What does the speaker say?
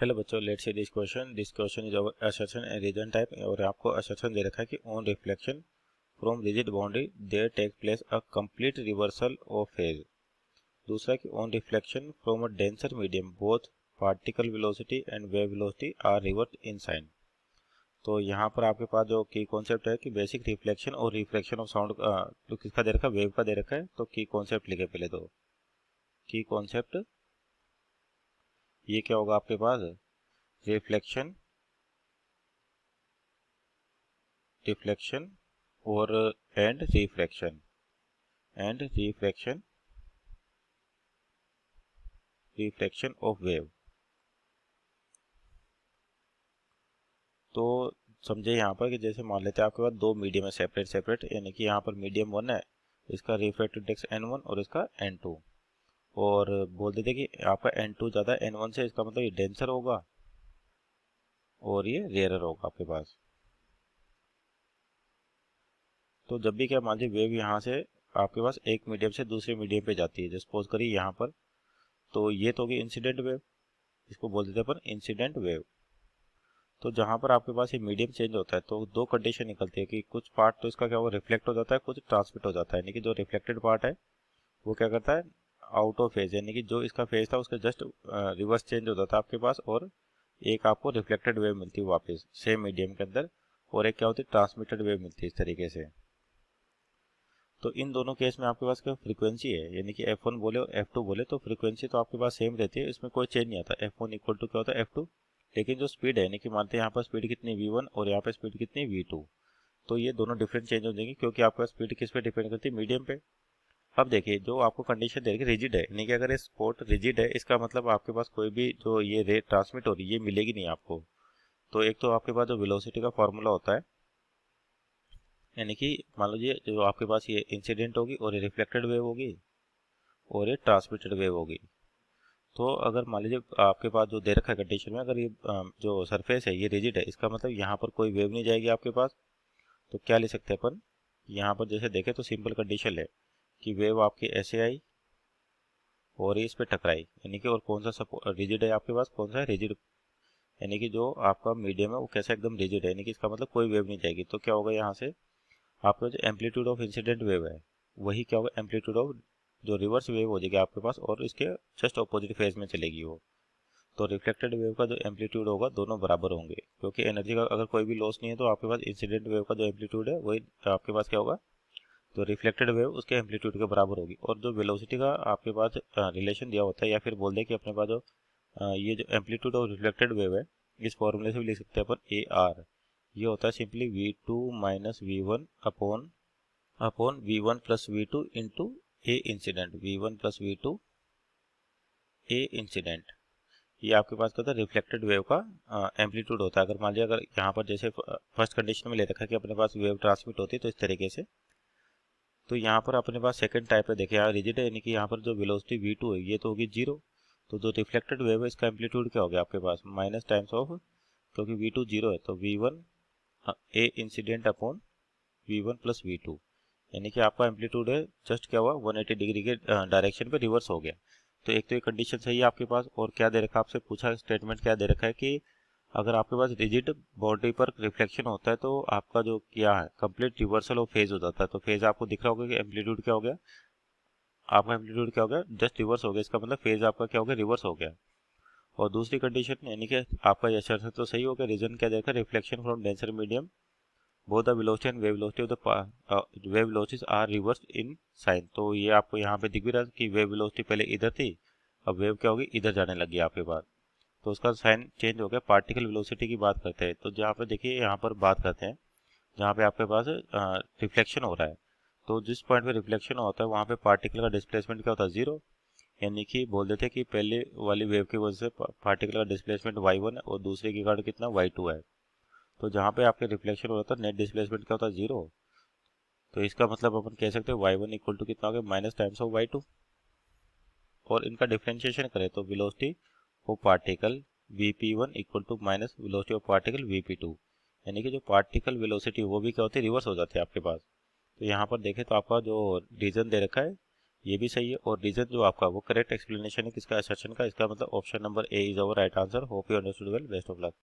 Hello बच्चों, let's see this question is our assertion and reason type. और आपको assertion दे रखा है कि on reflection from rigid boundary there take place a complete reversal of phase. दूसरा कि on reflection from a denser medium both particle velocity and wave velocity are reverse in sign. तो यहाँ पर आपके पास जो की कॉन्सेप्ट है कि बेसिक रिफ्लेक्शन और रिफ्रैक्शन ऑफ साउंड तो किसका दे रखा है, वेव का दे रखा है। तो की कॉन्सेप्ट लिखे पहले। तो की कॉन्सेप्ट ये क्या होगा आपके पास, रिफ्लेक्शन, रिफ्लेक्शन और and refraction refraction of wave. तो समझे यहाँ पर कि जैसे मान लेते हैं आपके पास दो मीडियम है सेपरेट, यानी कि यहाँ पर मीडियम 1 है, इसका रिफ्रैक्टिव इंडेक्स n1 और इसका n2। और बोल देते कि आपका n2 ज़्यादा n1 से, इसका मतलब ये डेंसर होगा और ये रेयरर होगा आपके पास। तो जब भी क्या मान लीजिए वेव यहाँ से आपके पास एक मीडियम से दूसरे मीडियम पे जाती है, जैसे सपोज करिए यहाँ पर, तो ये तो होगी इंसिडेंट वेव, इसको बोल देते हैं अपन इंसिडेंट वेव। तो जहाँ पर आपके पास ये मीडियम चेंज होता है तो दो कंडीशन निकलती है कि कुछ पार्ट तो इसका क्या होगा, रिफ्लेक्ट हो जाता है, कुछ ट्रांसमिट हो जाता है। यानी कि जो रिफ्लेक्टेड पार्ट है वो क्या करता है, आउट ऑफ फेज, यानी कि जो इसका फेज था उसका जस्ट रिवर्स चेंज हो जाता है आपके पास, और एक आपको रिफ्लेक्टेड वेव मिलती है वापस सेम मीडियम के अंदर, और एक क्या होती है, ट्रांसमिटेड वेव मिलती है इस तरीके से। तो इन दोनों केस में आपके पास क्या फ्रीक्वेंसी है, यानी कि F1 बोले और F2 बोले तो फ्रीक्वेंसी तो आपके पास सेम रहती है, इसमें कोई चेंज नहीं आता। F1 इक्वल टू क्या होता है F2। लेकिन जो स्पीड है, यानी कि मानते हैं यहाँ पर स्पीड कितनी V1 और यहाँ पे स्पीड कितनी V2, तो ये दोनों डिफरेंट चेंज हो जाएंगे, क्योंकि आपका स्पीड किस पे डिपेंड करती है, मीडियम पे। अब देखिए जो आपको कंडीशन दे रही है रिजिड है, यानी कि अगर ये स्पॉट रिजिड है, इसका मतलब आपके पास कोई भी जो ये रे ट्रांसमिट हो रही है ये मिलेगी नहीं आपको। तो एक तो आपके पास जो वेलोसिटी का फॉर्मूला होता है, यानी कि मान लीजिए जो आपके पास ये इंसिडेंट होगी और ये रिफ्लेक्टेड वेव होगी और ये ट्रांसमिटेड वेव होगी। तो अगर मान लीजिए आपके पास जो दे रखा है कंडीशन में, अगर ये जो सरफेस है ये रिजिड है, इसका मतलब यहाँ पर कोई वेव नहीं जाएगी आपके पास। तो क्या ले सकते हैं अपन, यहाँ पर जैसे देखें तो सिंपल कंडीशन है कि वेव आपकी ऐसे आई और ये इस पर टकराई, यानी कि और कौन सा रिजिड है आपके पास, कौन सा है रिजिड, यानी कि जो आपका मीडियम है वो कैसा एकदम रिजिड है, यानी कि इसका मतलब कोई वेव नहीं जाएगी। तो क्या होगा, यहाँ से आपका जो एम्पलीट्यूड ऑफ इंसिडेंट वेव है वही क्या होगा, एम्पलीट्यूड ऑफ जो रिवर्स वेव हो जाएगी आपके पास, और इसके जस्ट ऑपोजिट फेज में चलेगी वो। तो रिफ्लेक्टेड वेव का जो एम्पलीट्यूड होगा दोनों बराबर होंगे, क्योंकि एनर्जी का अगर कोई भी लॉस नहीं है तो आपके पास इंसिडेंट वेव का जो एम्पलीट्यूड है वही आपके पास क्या होगा, तो रिफ्लेक्टेड वेव उसके एम्पलीट्यूड के बराबर होगी। और जो वेलोसिटी का आपके पास रिलेशन दिया होता है, या फिर बोल दें कि अपने पास जो ये जो एम्पलीट्यूड ऑफ रिफ्लेक्टेड वेव है, इस फॉर्मूले से भी लिख सकते हैं अपन ए आर। ये होता है simply V2 minus V1 upon V1 plus V2 into a incident, V1 plus V2 a incident. ये आपके पास क्या होता है, रिफ्लेक्टेड वेव का एम्पलीट्यूड होता है। अगर मान लीजिए अगर यहाँ पर जैसे फर्स्ट कंडीशन में ले रखा है कि अपने पास वेव ट्रांसमिट होती है तो इस तरीके से, तो यहाँ पर अपने पास सेकंड टाइप है, देखिए यहाँ रिजिड है, यानी कि यहाँ पर जो वेलोसिटी V2 है ये तो होगी जीरो। तो जो रिफ्लेक्टेड वेव है इसका एम्पलीट्यूड क्या हो गया आपके पास, माइनस टाइम्स ऑफ, क्योंकि V2 जीरो है तो V1 ए incident upon V1 plus V2, यानी कि आपका एम्पलीट्यूड है जस्ट क्या हुआ 180 डिग्री के डायरेक्शन पे रिवर्स हो गया। तो एक तो ये कंडीशन सही है आपके पास। और क्या दे रखा है आपसे पूछा, स्टेटमेंट क्या दे रखा है कि अगर आपके पास रिजिड बॉडी पर रिफ्लेक्शन होता है तो आपका जो क्या है कंप्लीट रिवर्सल ऑफ फेज हो जाता है। तो फेज आपको दिख रहा होगा कि एम्पलीट्यूड क्या हो गया, आपका एम्पलीट्यूड क्या हो गया, जस्ट रिवर्स हो गया, इसका मतलब फेज आपका क्या हो गया, रिवर्स हो गया। और दूसरी कंडीशन यानी कि आपका यह शर्त तो सही हो गया, रीजन क्या देखा, reflection from denser medium both the velocity and wave velocity of the wave velocities are reversed in sign। तो ये आपको यहाँ पे दिख भी रहा है कि वेव वेलोसिटी पहले इधर थी, अब वेव क्या होगी, इधर जाने लगी आपके पास, तो उसका साइन चेंज हो गया। पार्टिकल वेलोसिटी की बात करते हैं तो जहाँ पे देखिए यहाँ पर बात करते हैं जहाँ पे आपके पास रिफ्लेक्शन हो रहा है, तो जिस पॉइंट पे रिफ्लेक्शन होता है वहाँ पे पार्टिकल का डिस्प्लेसमेंट क्या होता है, जीरो। यानी कि बोल देते हैं कि पहले वाली वेव की वजह से पार्टिकल का डिस्प्लेसमेंट y1 है और दूसरे की कारण कितना y2 है। तो जहाँ पे आपके रिफ्लेक्शन हो रहा था नेट डिस्प्लेसमेंट क्या होता है, जीरो। तो इसका मतलब अपन कह सकते हैं y1 इक्वल टू कितना हो गया, माइनस टाइम्स ऑफ y2। और इनका डिफरेंशिएशन करें तो velocity of particle vp1 equal to minus velocity of particle vp2, यानी कि जो पार्टिकल वेलोसिटी वो भी क्या होती है, रिवर्स हो जाती है आपके पास। तो यहाँ पर देखें तो आपका जो रीजन दे रखा है ये भी सही है। और रीजन जो आपका वो करेक्ट एक्सप्लेनेशन है किसका, असर्शन का, इसका मतलब option number A is our right answer. Hope you understood well, best of luck.